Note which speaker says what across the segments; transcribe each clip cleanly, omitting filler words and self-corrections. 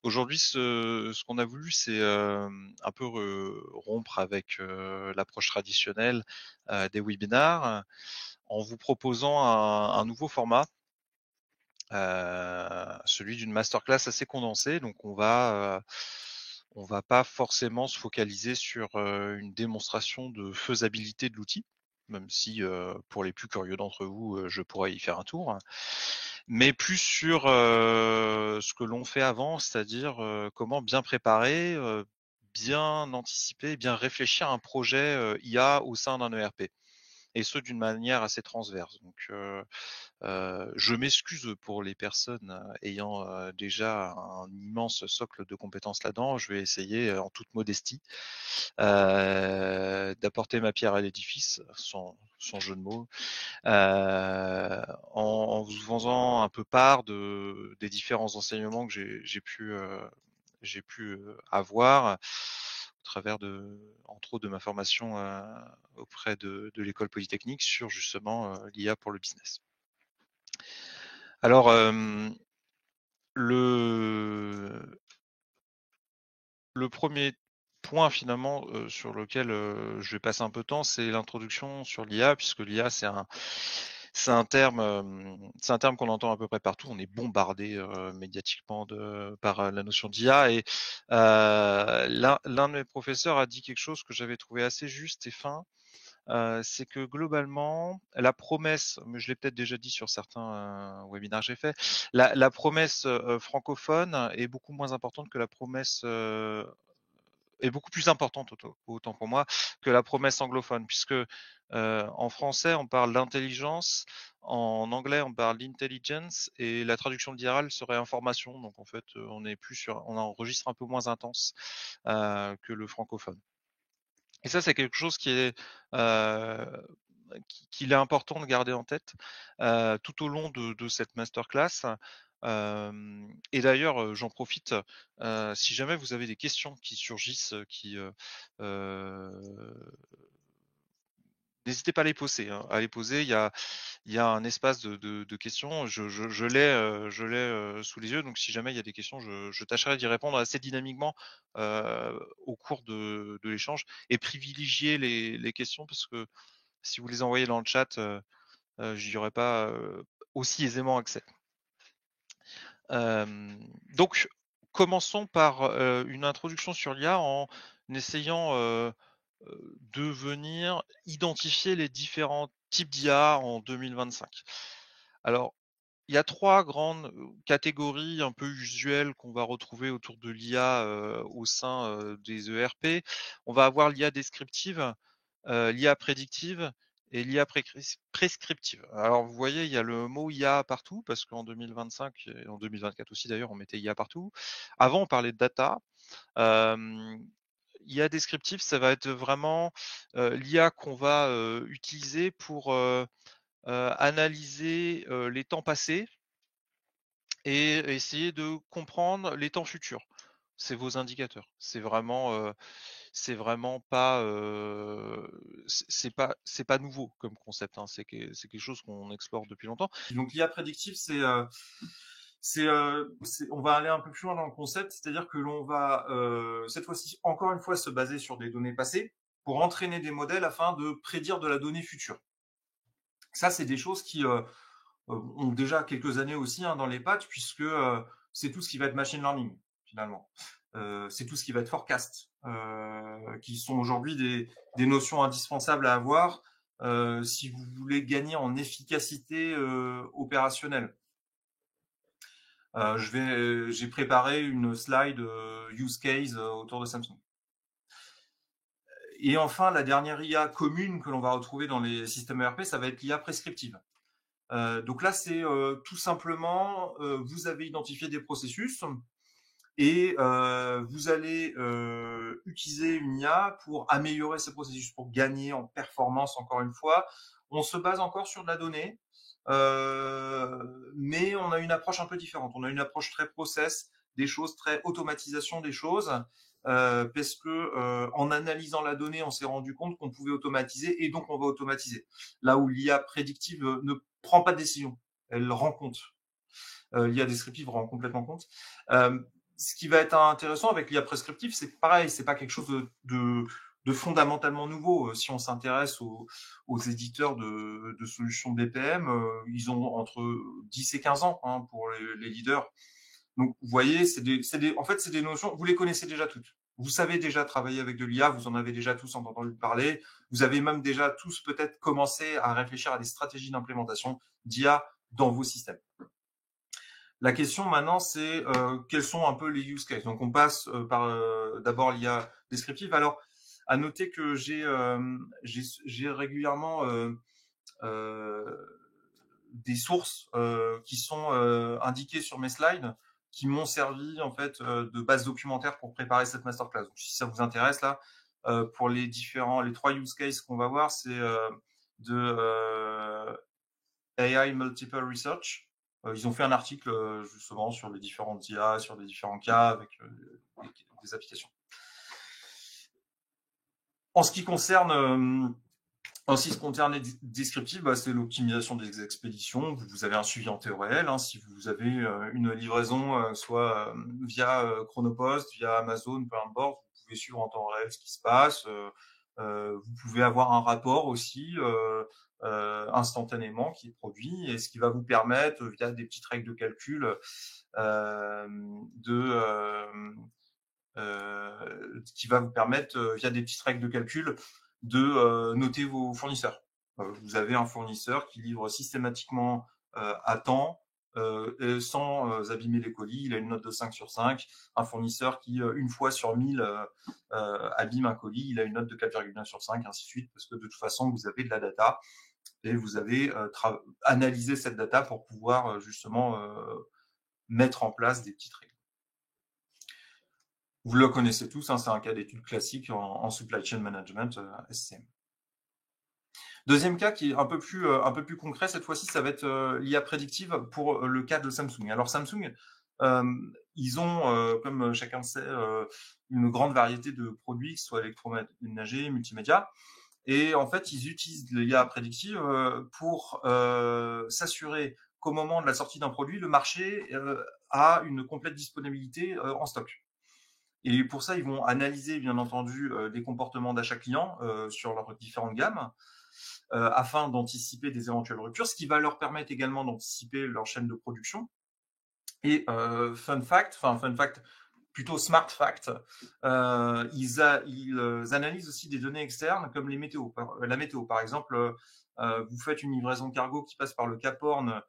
Speaker 1: Aujourd'hui, ce qu'on a voulu, c'est un peu rompre avec l'approche traditionnelle des webinars en vous proposant un nouveau format, celui d'une masterclass assez condensée. Donc, on va pas forcément se focaliser sur une démonstration de faisabilité de l'outil, même si pour les plus curieux d'entre vous, je pourrais y faire un tour, mais plus sur ce que l'on fait avant, c'est-à-dire comment bien préparer, bien anticiper, bien réfléchir à un projet IA au sein d'un ERP, et ce d'une manière assez transverse. Donc, je m'excuse pour les personnes ayant déjà un immense socle de compétences là-dedans. Je vais essayer, en toute modestie, d'apporter ma pierre à l'édifice, sans jeu de mots, en vous faisant un peu part des différents enseignements que j'ai pu avoir au travers entre autres de ma formation auprès de l'école polytechnique sur justement l'IA pour le business. Alors, le premier point finalement sur lequel je vais passer un peu de temps, c'est l'introduction sur l'IA, puisque l'IA c'est un terme qu'on entend à peu près partout. On est bombardé médiatiquement par la notion d'IA, et l'un de mes professeurs a dit quelque chose que j'avais trouvé assez juste et fin. C'est que globalement, la promesse, mais je l'ai peut-être déjà dit sur certains webinaires que j'ai fait, la promesse francophone est beaucoup moins importante que la promesse est beaucoup plus importante, autant pour moi, que la promesse anglophone, puisque en français on parle d'intelligence, en anglais on parle d'intelligence, et la traduction littérale serait information. Donc en fait, on est plus on a un registre un peu moins intense que le francophone. Et ça, c'est quelque chose euh, qu'il est important de garder en tête tout au long de cette masterclass. Et d'ailleurs, j'en profite, si jamais vous avez des questions qui surgissent, n'hésitez pas à les poser. Il y a un espace de questions. Je l'ai sous les yeux. Donc, si jamais il y a des questions, je tâcherai d'y répondre assez dynamiquement au cours de l'échange, et privilégier les questions, parce que si vous les envoyez dans le chat, j'y aurai pas aussi aisément accès. Donc, commençons par une introduction sur l'IA en essayant de venir identifier les différents types d'IA en 2025. Alors, il y a 3 grandes catégories un peu usuelles qu'on va retrouver autour de l'IA au sein des ERP. On va avoir l'IA descriptive, l'IA prédictive et l'IA prescriptive. Alors vous voyez, il y a le mot IA partout, parce qu'en 2025 et en 2024 aussi d'ailleurs, on mettait IA partout. Avant, on parlait de data. IA descriptive, ça va être vraiment l'IA qu'on va utiliser pour analyser les temps passés et essayer de comprendre les temps futurs. C'est vos indicateurs. C'est vraiment pas, c'est pas nouveau comme concept, hein. C'est quelque chose qu'on explore depuis longtemps.
Speaker 2: Donc l'IA prédictive, on va aller un peu plus loin dans le concept, c'est-à-dire que l'on va cette fois-ci encore une fois se baser sur des données passées pour entraîner des modèles afin de prédire de la donnée future. Ça, c'est des choses qui ont déjà quelques années aussi dans les pattes, puisque c'est tout ce qui va être machine learning finalement. C'est tout ce qui va être forecast, qui sont aujourd'hui des notions indispensables à avoir si vous voulez gagner en efficacité opérationnelle. J'ai préparé une slide use case autour de Samsung. Et enfin, la dernière IA commune que l'on va retrouver dans les systèmes ERP, ça va être l'IA prescriptive. Donc là, c'est tout simplement, vous avez identifié des processus et vous allez utiliser une IA pour améliorer ces processus, pour gagner en performance, encore une fois. On se base encore sur de la donnée, mais on a une approche un peu différente. On a une approche très process, des choses très automatisation des choses, parce que en analysant la donnée, on s'est rendu compte qu'on pouvait automatiser et donc on va automatiser. Là où l'IA prédictive ne prend pas de décision, elle rend compte. L'IA descriptive rend complètement compte. ce qui va être intéressant avec l'IA prescriptive, c'est pareil, c'est pas quelque chose de fondamentalement nouveau. Si on s'intéresse aux éditeurs de solutions BPM, ils ont entre 10 et 15 ans hein, pour les leaders. Donc, vous voyez, en fait, c'est des notions, vous les connaissez déjà toutes. Vous savez déjà travailler avec de l'IA, vous en avez déjà tous entendu parler. Vous avez même déjà tous peut-être commencé à réfléchir à des stratégies d'implémentation d'IA dans vos systèmes. La question maintenant, c'est quels sont un peu les use cases. Donc, on passe par d'abord l'IA descriptive. Alors, à noter que j'ai régulièrement des sources qui sont indiquées sur mes slides qui m'ont servi en fait de base documentaire pour préparer cette masterclass. Donc, si ça vous intéresse là, pour les 3 use cases qu'on va voir, c'est de AI Multiple Research. Ils ont fait un article justement sur les différentes IA, sur les différents cas avec des applications. En ce qui concerne les descriptifs, c'est l'optimisation des expéditions. Vous avez un suivi en temps réel. Hein, si vous avez une livraison, soit via Chronopost, via Amazon, peu importe, vous pouvez suivre en temps réel ce qui se passe. Vous pouvez avoir un rapport aussi instantanément qui est produit et ce qui va vous permettre, via des petites règles de calcul, qui va vous permettre, via des petites règles de calcul, de noter vos fournisseurs. Vous avez un fournisseur qui livre systématiquement à temps, sans abîmer les colis. Il a une note de 5 sur 5. Un fournisseur qui, une fois sur 1000, abîme un colis, il a une note de 4,9 sur 5, ainsi de suite, parce que de toute façon, vous avez de la data et vous avez analysé cette data pour pouvoir justement mettre en place des petites règles. Vous le connaissez tous, hein, c'est un cas d'étude classique en supply chain management, SCM. Deuxième cas qui est un peu plus concret, cette fois-ci, ça va être l'IA prédictive pour le cas de Samsung. Alors Samsung, ils ont, comme chacun le sait, une grande variété de produits, que ce soit électroménager, multimédia. Et en fait, ils utilisent l'IA prédictive pour s'assurer qu'au moment de la sortie d'un produit, le marché a une complète disponibilité en stock. Et pour ça, ils vont analyser, bien entendu, les comportements d'achat client sur leurs différentes gammes afin d'anticiper des éventuelles ruptures, ce qui va leur permettre également d'anticiper leur chaîne de production. Et fun fact, plutôt smart fact, ils analysent aussi des données externes comme la météo. Par exemple, vous faites une livraison cargo qui passe par le Cap Horn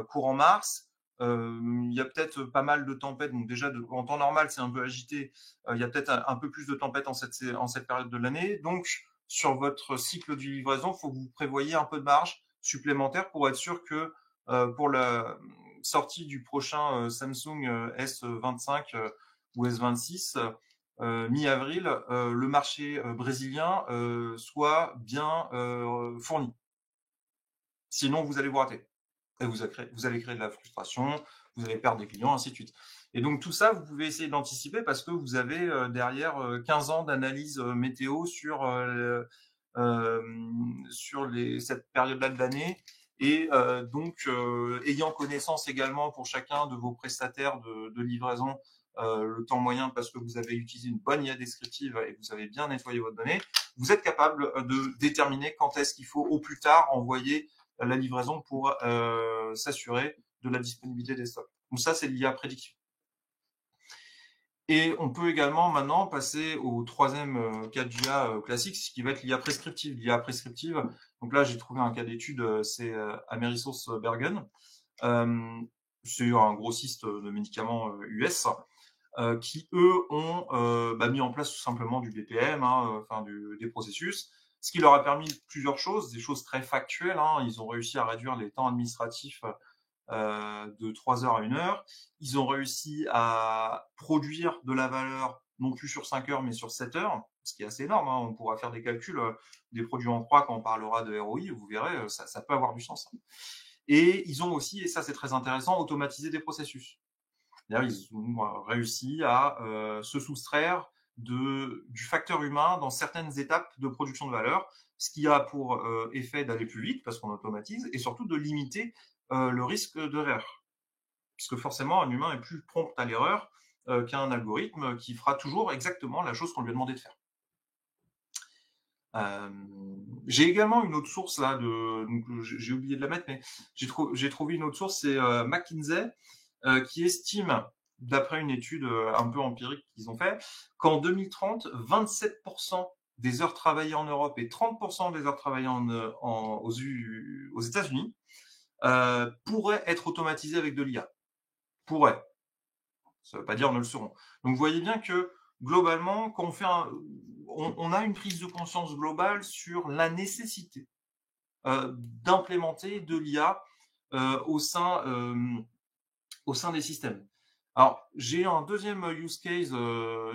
Speaker 2: courant mars. Il y a peut-être pas mal de tempêtes, donc déjà en temps normal c'est un peu agité, il y a peut-être un peu plus de tempêtes en cette période de l'année, donc sur votre cycle de livraison, il faut que vous prévoyiez un peu de marge supplémentaire pour être sûr que pour la sortie du prochain Samsung S25 ou S26 mi-avril, le marché brésilien soit bien fourni. Sinon, vous allez vous rater. Et vous allez créer de la frustration, vous allez perdre des clients, ainsi de suite. Et donc tout ça, vous pouvez essayer d'anticiper parce que vous avez derrière 15 ans d'analyse météo sur cette période-là de l'année. Et donc, ayant connaissance également pour chacun de vos prestataires de livraison, le temps moyen parce que vous avez utilisé une bonne IA descriptive et que vous avez bien nettoyé votre donnée, vous êtes capable de déterminer quand est-ce qu'il faut au plus tard envoyer la livraison pour s'assurer de la disponibilité des stocks. Donc ça, c'est l'IA prédictive. Et on peut également maintenant passer au troisième cas d'IA classique, ce qui va être l'IA prescriptive. L'IA prescriptive, donc là j'ai trouvé un cas d'étude, c'est Amerisource Bergen. C'est un grossiste de médicaments US qui eux ont mis en place tout simplement du BPM, des processus, ce qui leur a permis plusieurs choses, des choses très factuelles. Ils ont réussi à réduire les temps administratifs de 3 heures à 1 heure. Ils ont réussi à produire de la valeur non plus sur 5 heures mais sur 7 heures, ce qui est assez énorme. On pourra faire des calculs des produits en croix quand on parlera de ROI, vous verrez, ça peut avoir du sens. Et ils ont aussi, et ça c'est très intéressant, automatisé des processus. D'ailleurs, ils ont réussi à se soustraire du facteur humain dans certaines étapes de production de valeur, ce qui a pour effet d'aller plus vite parce qu'on automatise et surtout de limiter le risque d'erreur. Puisque forcément, un humain est plus prompt à l'erreur qu'un algorithme qui fera toujours exactement la chose qu'on lui a demandé de faire. J'ai également une autre source là, donc j'ai oublié de la mettre, mais j'ai trouvé une autre source, c'est McKinsey, qui estime, d'après une étude un peu empirique qu'ils ont fait, qu'en 2030, 27% des heures travaillées en Europe et 30% des heures travaillées aux États-Unis pourraient être automatisées avec de l'IA. Pourraient. Ça ne veut pas dire ne le seront. Donc vous voyez bien que globalement, quand on a une prise de conscience globale sur la nécessité d'implémenter de l'IA au sein des systèmes. Alors, j'ai un deuxième use case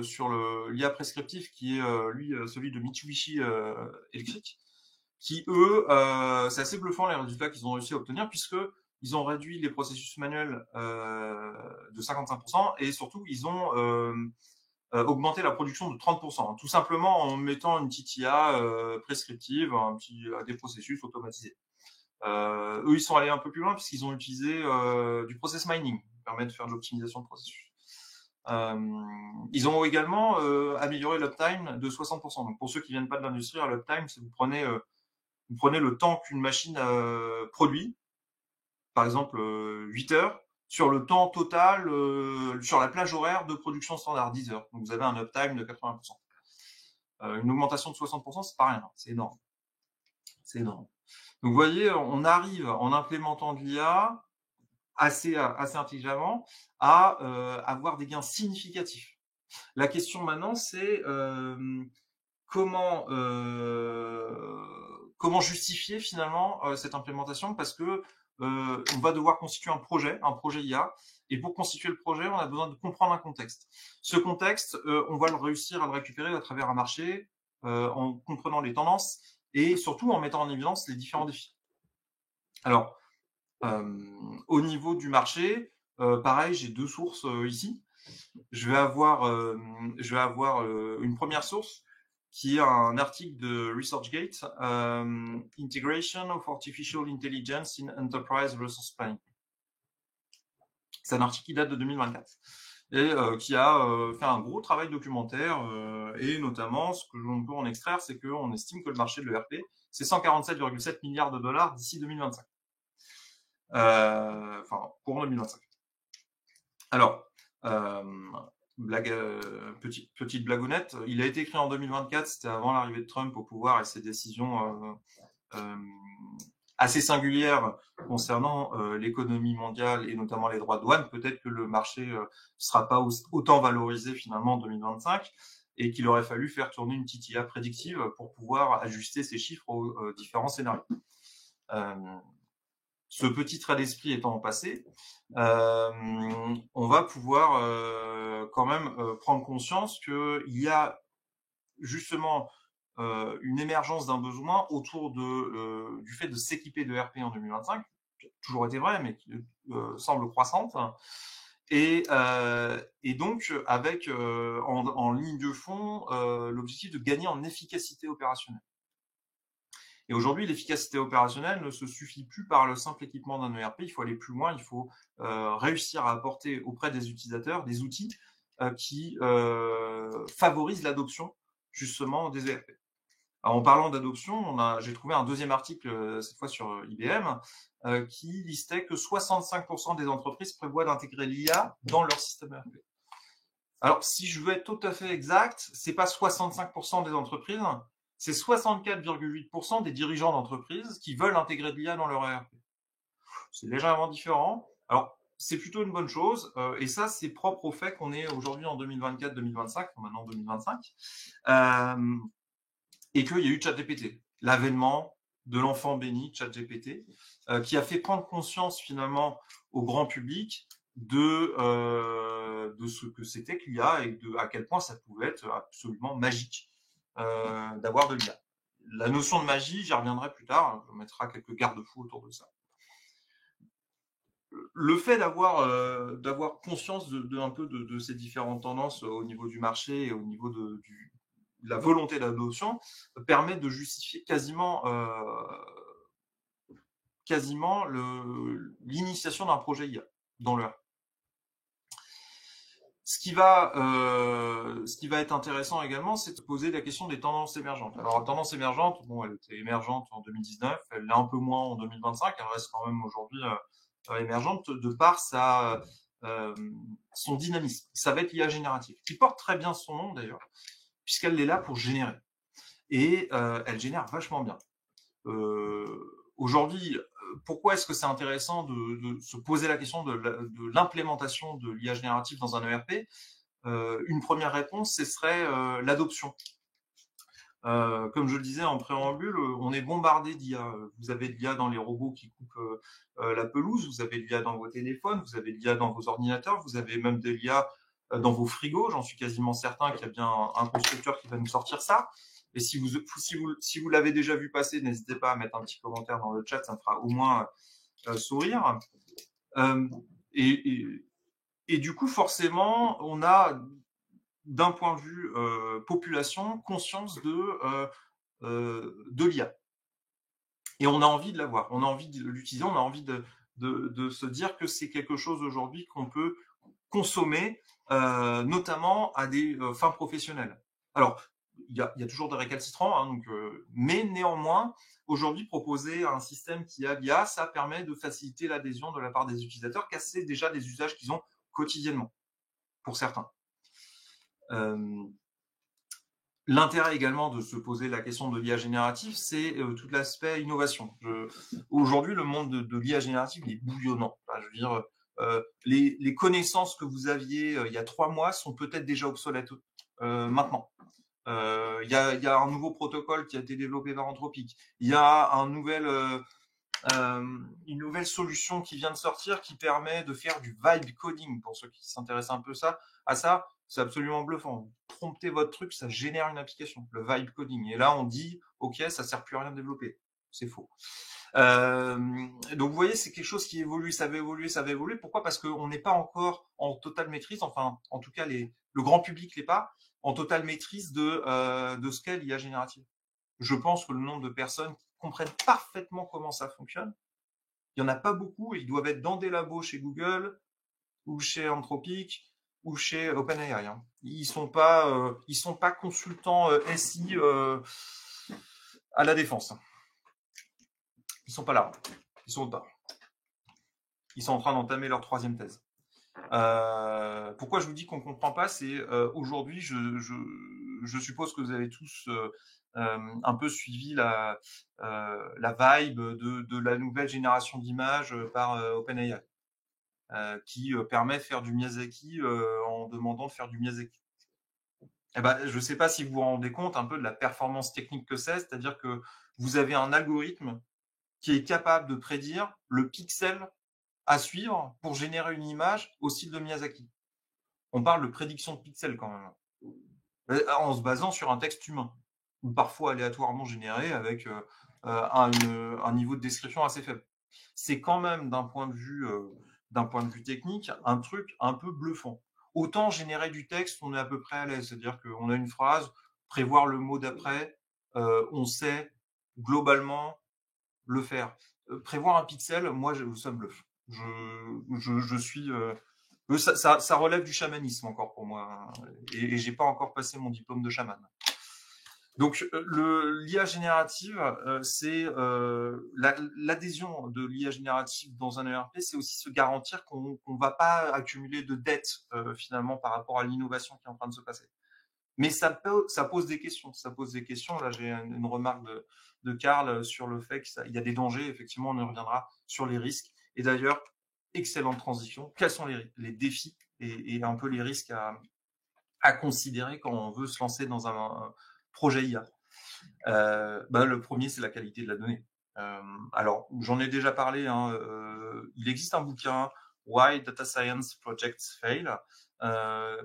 Speaker 2: sur l'IA prescriptif qui est lui celui de Mitsubishi Electric, qui eux, c'est assez bluffant les résultats qu'ils ont réussi à obtenir puisque ils ont réduit les processus manuels de 55% et surtout ils ont augmenté la production de 30%, tout simplement en mettant une petite IA prescriptive, des processus automatisés. Eux, ils sont allés un peu plus loin puisqu'ils ont utilisé du process mining, qui permet de faire de l'optimisation de processus. Ils ont également amélioré l'uptime de 60%. Donc pour ceux qui viennent pas de l'industrie, l'uptime, c'est vous prenez le temps qu'une machine produit, par exemple 8 heures, sur le temps total, sur la plage horaire de production standard, 10 heures. Donc vous avez un uptime de 80%. Une augmentation de 60%, c'est pas rien, c'est énorme. C'est énorme. Donc vous voyez, on arrive en implémentant de l'IA assez intelligemment à avoir des gains significatifs. La question maintenant, c'est comment justifier finalement cette implémentation, parce que on va devoir constituer un projet IA, et pour constituer le projet, on a besoin de comprendre un contexte. Ce contexte, on va réussir à le récupérer à travers un marché, en comprenant les tendances et surtout en mettant en évidence les différents défis. Alors, au niveau du marché, pareil, j'ai deux sources ici. Je vais avoir une première source qui est un article de ResearchGate, Integration of Artificial Intelligence in Enterprise Resource Planning. C'est un article qui date de 2024 et qui a fait un gros travail documentaire et notamment, ce que l'on peut en extraire, c'est qu'on estime que le marché de l'ERP, c'est 147,7 milliards de dollars d'ici 2025. Courant 2025. Alors, petite blagounette, il a été écrit en 2024, c'était avant l'arrivée de Trump au pouvoir et ses décisions assez singulières concernant l'économie mondiale et notamment les droits de douane. Peut-être que le marché ne sera pas autant valorisé finalement en 2025 et qu'il aurait fallu faire tourner une petite IA prédictive pour pouvoir ajuster ces chiffres aux différents scénarios. Ce petit trait d'esprit étant passé, on va pouvoir quand même prendre conscience qu'il y a justement une émergence d'un besoin autour du fait de s'équiper de RP en 2025, qui a toujours été vrai, mais qui semble croissante, et donc avec en ligne de fond l'objectif de gagner en efficacité opérationnelle. Et aujourd'hui, l'efficacité opérationnelle ne se suffit plus par le simple équipement d'un ERP. Il faut aller plus loin. Il faut réussir à apporter auprès des utilisateurs des outils qui favorisent l'adoption justement des ERP. Alors, en parlant d'adoption, j'ai trouvé un deuxième article, cette fois sur IBM, qui listait que 65% des entreprises prévoient d'intégrer l'IA dans leur système ERP. Alors, si je veux être tout à fait exact, c'est pas 65% des entreprises, c'est 64,8% des dirigeants d'entreprise qui veulent intégrer de l'IA dans leur ERP. C'est légèrement différent. Alors, c'est plutôt une bonne chose. Et ça, c'est propre au fait qu'on est aujourd'hui en 2024-2025, maintenant 2025, et qu'il y a eu ChatGPT, l'avènement de l'enfant béni ChatGPT, qui a fait prendre conscience finalement au grand public de ce que c'était que l'IA et à quel point ça pouvait être absolument magique. D'avoir de l'IA. La notion de magie, j'y reviendrai plus tard, on mettra quelques garde-fous autour de ça. Le fait d'avoir conscience un peu de ces différentes tendances au niveau du marché et au niveau de la volonté d'adoption permet de justifier quasiment l'initiation d'un projet IA dans l'heure. Ce qui va être intéressant également, c'est de poser la question des tendances émergentes. Alors, la tendance émergente, bon, elle était émergente en 2019, elle l'est un peu moins en 2025, elle reste quand même aujourd'hui émergente de par son dynamisme. Ça va être l'IA générative, qui porte très bien son nom d'ailleurs, puisqu'elle est là pour générer. Et elle génère vachement bien. Aujourd'hui, pourquoi est-ce que c'est intéressant de se poser la question de l'implémentation de l'IA générative dans un ERP? Une première réponse, ce serait l'adoption. Comme je le disais en préambule, on est bombardé d'IA. Vous avez de l'IA dans les robots qui coupent la pelouse, vous avez de l'IA dans vos téléphones, vous avez de l'IA dans vos ordinateurs, vous avez même de l'IA dans vos frigos. J'en suis quasiment certain qu'il y a bien un constructeur qui va nous sortir ça. Et si vous l'avez déjà vu passer, n'hésitez pas à mettre un petit commentaire dans le chat, ça me fera au moins sourire. Et du coup, forcément, on a, d'un point de vue population, conscience de l'IA. Et on a envie de l'avoir, on a envie de l'utiliser, on a envie de se dire que c'est quelque chose aujourd'hui qu'on peut consommer, notamment à des fins professionnelles. Alors, il y a toujours des récalcitrants, hein, mais néanmoins, aujourd'hui, proposer un système qui a l'IA, ça permet de faciliter l'adhésion de la part des utilisateurs, car c'est déjà des usages qu'ils ont quotidiennement, pour certains. L'intérêt également de se poser la question de l'IA générative, c'est tout l'aspect innovation. Aujourd'hui, le monde de l'IA générative est bouillonnant. Enfin, je veux dire, les connaissances que vous aviez il y a 3 mois sont peut-être déjà obsolètes maintenant. Il y a un nouveau protocole qui a été développé par Anthropic. Il y a une nouvelle solution qui vient de sortir qui permet de faire du vibe coding pour ceux qui s'intéressent un peu à ça. C'est absolument bluffant. Vous promptez votre truc, ça génère une application, le vibe coding. Et là, on dit, OK, ça sert plus à rien de développer. C'est faux. Donc, vous voyez, c'est quelque chose qui évolue, ça va évoluer, ça va évoluer. Pourquoi? Parce qu'on n'est pas encore en totale maîtrise, enfin, en tout cas, le grand public l'est pas, en totale maîtrise de ce qu'est l'IA générative. Je pense que le nombre de personnes qui comprennent parfaitement comment ça fonctionne, il n'y en a pas beaucoup et ils doivent être dans des labos chez Google ou chez Anthropic ou chez OpenAI. Hein. Ils sont pas consultants SI à la défense. Ils sont pas là. Ils sont pas. Ils sont en train d'entamer leur 3e thèse. Pourquoi je vous dis qu'on comprend pas, c'est aujourd'hui, je suppose que vous avez tous un peu suivi la vibe de la nouvelle génération d'images par OpenAI, qui permet de faire du Miyazaki en demandant de faire du Miyazaki. Eh ben, je ne sais pas si vous vous rendez compte un peu de la performance technique que c'est-à-dire que vous avez un algorithme qui est capable de prédire le pixel à suivre pour générer une image au style de Miyazaki. On parle de prédiction de pixels quand même, en se basant sur un texte humain, ou parfois aléatoirement généré avec un niveau de description assez faible. C'est quand même d'un point de vue technique un truc un peu bluffant. Autant générer du texte, on est à peu près à l'aise, c'est-à-dire qu'on a une phrase, prévoir le mot d'après, on sait globalement le faire. Prévoir un pixel, moi, ça me bluffe. Je suis ça relève du chamanisme encore pour moi, et j'ai pas encore passé mon diplôme de chaman. Donc l'IA générative, c'est l'adhésion de l'IA générative dans un ERP, c'est aussi se garantir qu'on va pas accumuler de dettes finalement par rapport à l'innovation qui est en train de se passer. Mais ça pose des questions. Ça pose des questions. Là, j'ai une remarque de Karl sur le fait qu'il y a des dangers. Effectivement, on y reviendra sur les risques. Et d'ailleurs, excellente transition. Quels sont les défis et un peu les risques à considérer quand on veut se lancer dans un projet IA? Le premier, c'est la qualité de la donnée. Alors, j'en ai déjà parlé. Hein, il existe un bouquin, Why Data Science Projects Fail,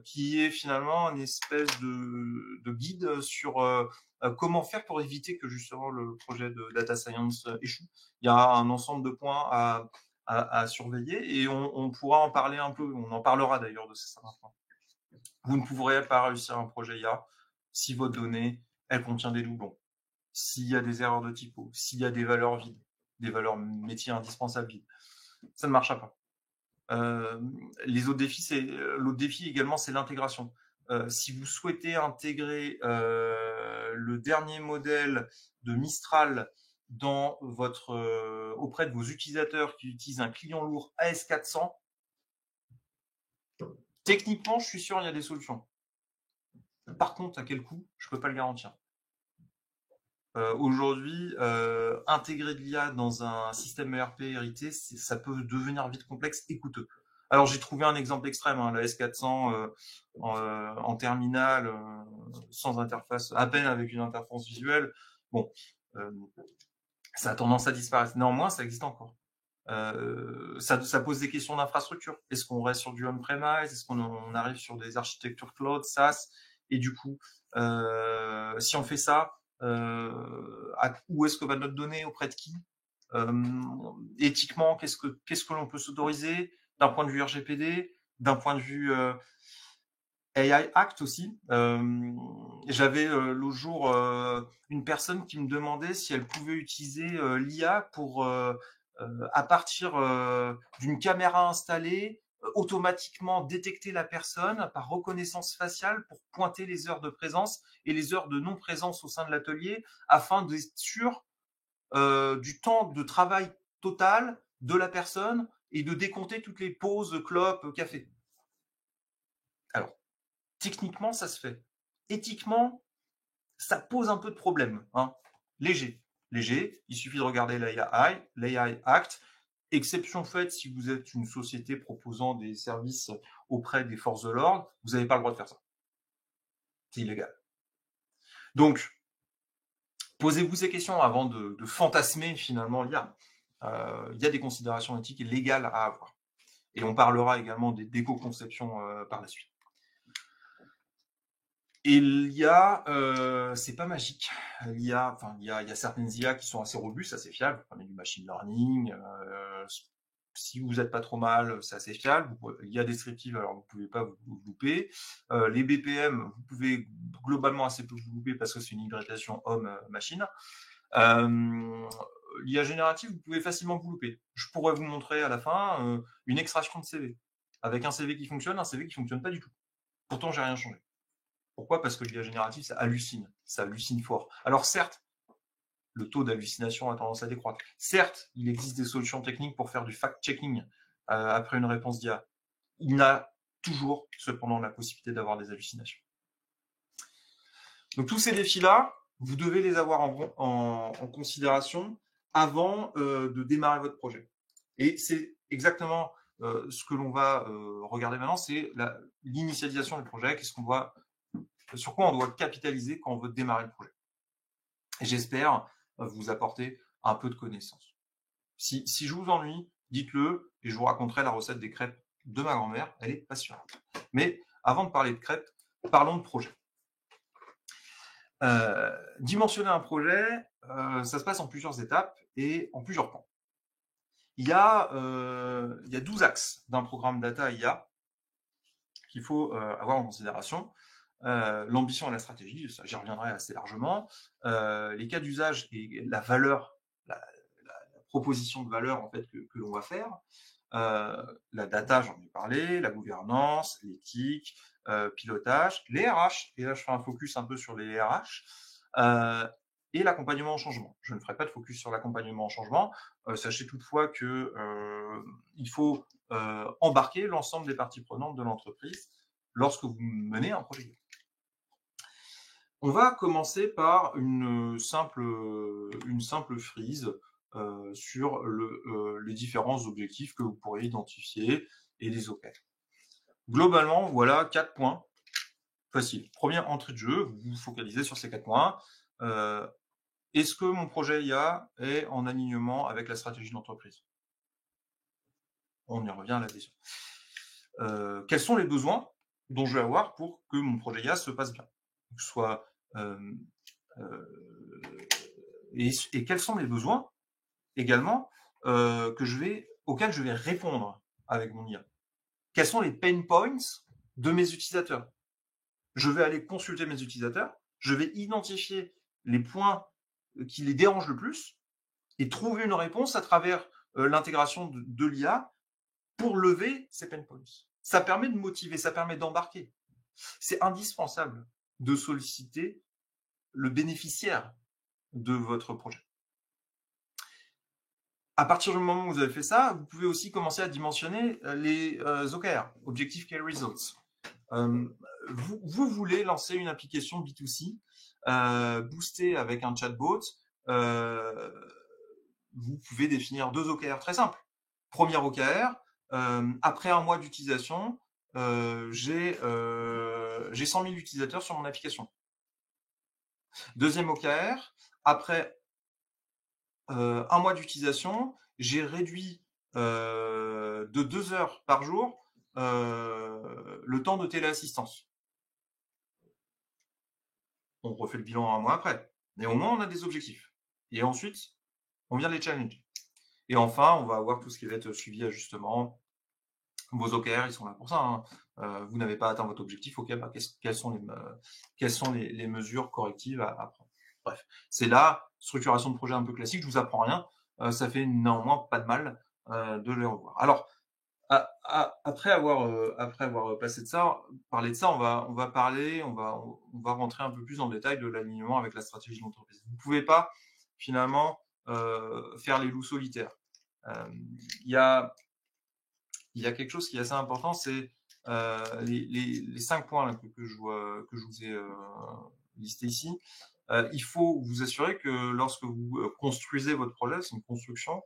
Speaker 2: qui est finalement une espèce de guide sur comment faire pour éviter que justement le projet de data science échoue. Il y a un ensemble de points à surveiller et on pourra en parler un peu. On en parlera d'ailleurs de ça maintenant. Vous ne pourrez pas réussir un projet IA si votre donnée, elle contient des doublons, s'il y a des erreurs de typo, s'il y a des valeurs vides, des valeurs métiers indispensables vides. Ça ne marchera pas. Les autres défis, l'autre défi également, c'est l'intégration. Si vous souhaitez intégrer le dernier modèle de Mistral dans auprès de vos utilisateurs qui utilisent un client lourd AS400, techniquement, je suis sûr il y a des solutions. Par contre, à quel coût, je ne peux pas le garantir. Aujourd'hui, intégrer de l'IA dans un système ERP hérité, ça peut devenir vite complexe et coûteux. Alors, j'ai trouvé un exemple extrême, la S400 en terminal, sans interface, à peine avec une interface visuelle. Bon, ça a tendance à disparaître. Néanmoins, ça existe encore. Ça pose des questions d'infrastructure. Est-ce qu'on reste sur du on-premise? Est-ce qu'on arrive sur des architectures cloud, SaaS? Et du coup, si on fait ça, où est-ce que va notre donnée, auprès de qui? Éthiquement, qu'est-ce que l'on peut s'autoriser d'un point de vue RGPD, d'un point de vue AI Act aussi. J'avais l'autre jour une personne qui me demandait si elle pouvait utiliser l'IA pour à partir d'une caméra installée, automatiquement détecter la personne par reconnaissance faciale pour pointer les heures de présence et les heures de non-présence au sein de l'atelier afin d'être sûr du temps de travail total de la personne et de décompter toutes les pauses, clopes, café. Alors, techniquement, ça se fait. Éthiquement, ça pose un peu de problème. Léger, il suffit de regarder l'AI Act. Exception faite si vous êtes une société proposant des services auprès des forces de l'ordre, vous n'avez pas le droit de faire ça. C'est illégal. Donc, posez-vous ces questions avant de fantasmer finalement l'IA. Il y a des considérations éthiques et légales à avoir. Et on parlera également des d'éco-conception par la suite. Et l'IA, c'est pas magique. Il y a certaines IA qui sont assez robustes, assez fiables. Vous prenez du machine learning. Si vous n'êtes pas trop mal, c'est assez fiable. Il y a descriptive, alors vous pouvez pas vous louper. Les BPM, vous pouvez globalement assez peu vous louper parce que c'est une hybridation homme-machine. L'IA générative, vous pouvez facilement vous louper. Je pourrais vous montrer à la fin une extraction de CV. Avec un CV qui fonctionne, un CV qui fonctionne pas du tout. Pourtant, j'ai rien changé. Pourquoi? Parce que l'IA générative, ça hallucine fort. Alors certes, le taux d'hallucination a tendance à décroître. Certes, il existe des solutions techniques pour faire du fact-checking après une réponse d'IA. Il a toujours, cependant, la possibilité d'avoir des hallucinations. Donc tous ces défis-là, vous devez les avoir en considération avant de démarrer votre projet. Et c'est exactement ce que l'on va regarder maintenant, c'est l'initialisation du projet, sur quoi on doit capitaliser quand on veut démarrer le projet. Et j'espère vous apporter un peu de connaissances. Si je vous ennuie, dites-le et je vous raconterai la recette des crêpes de ma grand-mère. Elle est passionnante. Mais avant de parler de crêpes, parlons de projet. Dimensionner un projet, ça se passe en plusieurs étapes et en plusieurs pans. Il y a 12 axes d'un programme data IA qu'il faut avoir en considération. L'ambition et la stratégie, ça j'y reviendrai assez largement. Les cas d'usage et la valeur, la proposition de valeur en fait que l'on va faire. La data, j'en ai parlé, la gouvernance, l'éthique, pilotage, les RH, et là je ferai un focus un peu sur les RH, et l'accompagnement au changement. Je ne ferai pas de focus sur l'accompagnement au changement. Sachez toutefois que il faut embarquer l'ensemble des parties prenantes de l'entreprise lorsque vous menez un projet. On va commencer par une simple frise sur les différents objectifs que vous pourrez identifier et les opérer. Globalement, voilà 4 points faciles. Première entrée de jeu, vous vous focalisez sur ces 4 points. Est-ce que mon projet IA est en alignement avec la stratégie de l'entreprise? On y revient à l'adhésion. Quels sont les besoins dont je vais avoir pour que mon projet IA se passe bien, que ce soit et quels sont les besoins également auxquels je vais répondre avec mon IA. Quels sont les pain points de mes utilisateurs? Je vais aller consulter mes utilisateurs, je vais identifier les points qui les dérangent le plus et trouver une réponse à travers l'intégration de l'IA pour lever ces pain points. Ça permet de motiver, ça permet d'embarquer. C'est indispensable de solliciter le bénéficiaire de votre projet. À partir du moment où vous avez fait ça, vous pouvez aussi commencer à dimensionner les OKR, Objective Key Results. Vous voulez lancer une application B2C, boostée avec un chatbot, vous pouvez définir 2 OKR très simples. Premier OKR, après 1 mois d'utilisation, j'ai 100 000 utilisateurs sur mon application. Deuxième OKR, après 1 mois d'utilisation, j'ai réduit de 2 heures par jour le temps de téléassistance. On refait le bilan 1 mois après. Mais au moins, on a des objectifs. Et ensuite, on vient les challenger. Et enfin, on va avoir tout ce qui va être suivi, ajustement. Vos OKR, ils sont là pour ça. Hein. Vous n'avez pas atteint votre objectif, ok, bah, quelles sont les mesures correctives à prendre. Bref, c'est la structuration de projet un peu classique. Je vous apprends rien. Ça fait néanmoins pas de mal de les revoir. Alors, après avoir parlé de ça, on va rentrer un peu plus dans le détail de l'alignement avec la stratégie d'entreprise. Vous ne pouvez pas finalement faire les loups solitaires. Il y a quelque chose qui est assez important, c'est les 5 points là, que je vous ai listés ici. Il faut vous assurer que lorsque vous construisez votre projet, c'est une construction,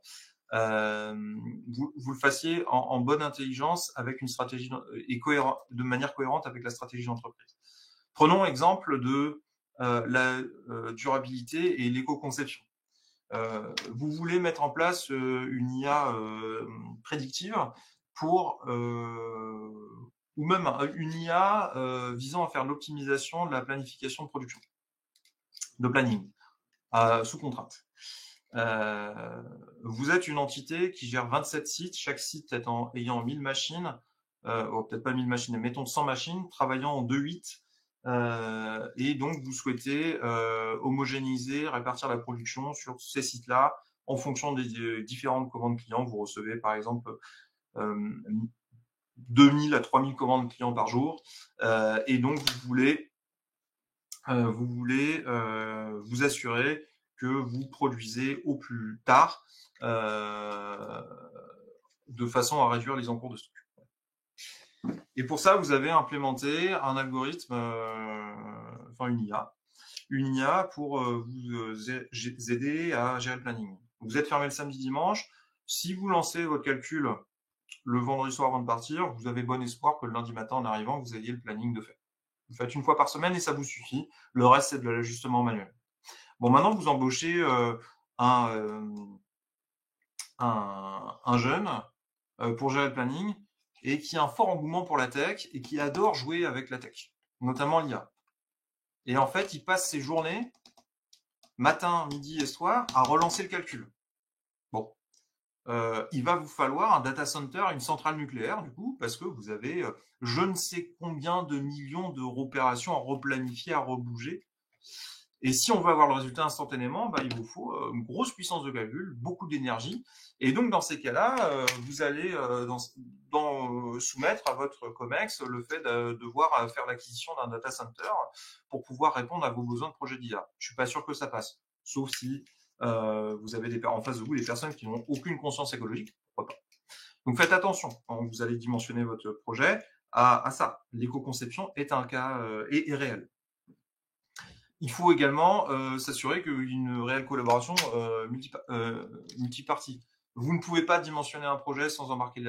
Speaker 2: vous le fassiez en bonne intelligence avec une stratégie et de manière cohérente avec la stratégie d'entreprise. Prenons exemple de la durabilité et l'éco-conception. Vous voulez mettre en place une IA prédictive pour ou même une IA visant à faire l'optimisation de la planification de production, de planning, sous contrainte. Vous êtes une entité qui gère 27 sites, chaque site ayant 1000 machines, peut-être pas 1000 machines, mais mettons 100 machines, travaillant en 2/8. Et donc, vous souhaitez homogénéiser, répartir la production sur ces sites-là en fonction des différentes commandes clients. Vous recevez, par exemple, 2000 à 3000 commandes clients par jour. Et donc, vous voulez vous assurer que vous produisez au plus tard de façon à réduire les encours de stock. Et pour ça, vous avez implémenté un algorithme, une IA pour vous aider à gérer le planning. Vous êtes fermé le samedi, dimanche. Si vous lancez votre calcul le vendredi soir avant de partir, vous avez bon espoir que le lundi matin, en arrivant, vous ayez le planning de fait. Vous faites 1 fois par semaine et ça vous suffit. Le reste, c'est de l'ajustement manuel. Bon, maintenant, vous embauchez un jeune pour gérer le planning et qui a un fort engouement pour la tech et qui adore jouer avec la tech, notamment l'IA. Et en fait, il passe ses journées, matin, midi et soir, à relancer le calcul. Bon, il va vous falloir un data center, une centrale nucléaire, du coup, parce que vous avez je ne sais combien de millions de opérations à replanifier, à rebouger. Et si on veut avoir le résultat instantanément, bah, il vous faut une grosse puissance de calcul, beaucoup d'énergie. Et donc, dans ces cas-là, vous allez soumettre à votre COMEX le fait de devoir faire l'acquisition d'un data center pour pouvoir répondre à vos besoins de projet d'IA. Je suis pas sûr que ça passe, sauf si vous avez en face de vous des personnes qui n'ont aucune conscience écologique, pourquoi pas. Donc, faites attention quand vous allez dimensionner votre projet à ça. L'éco-conception est un cas est réel. Il faut également s'assurer qu'il y a une réelle collaboration multipartie. Vous ne pouvez pas dimensionner un projet sans embarquer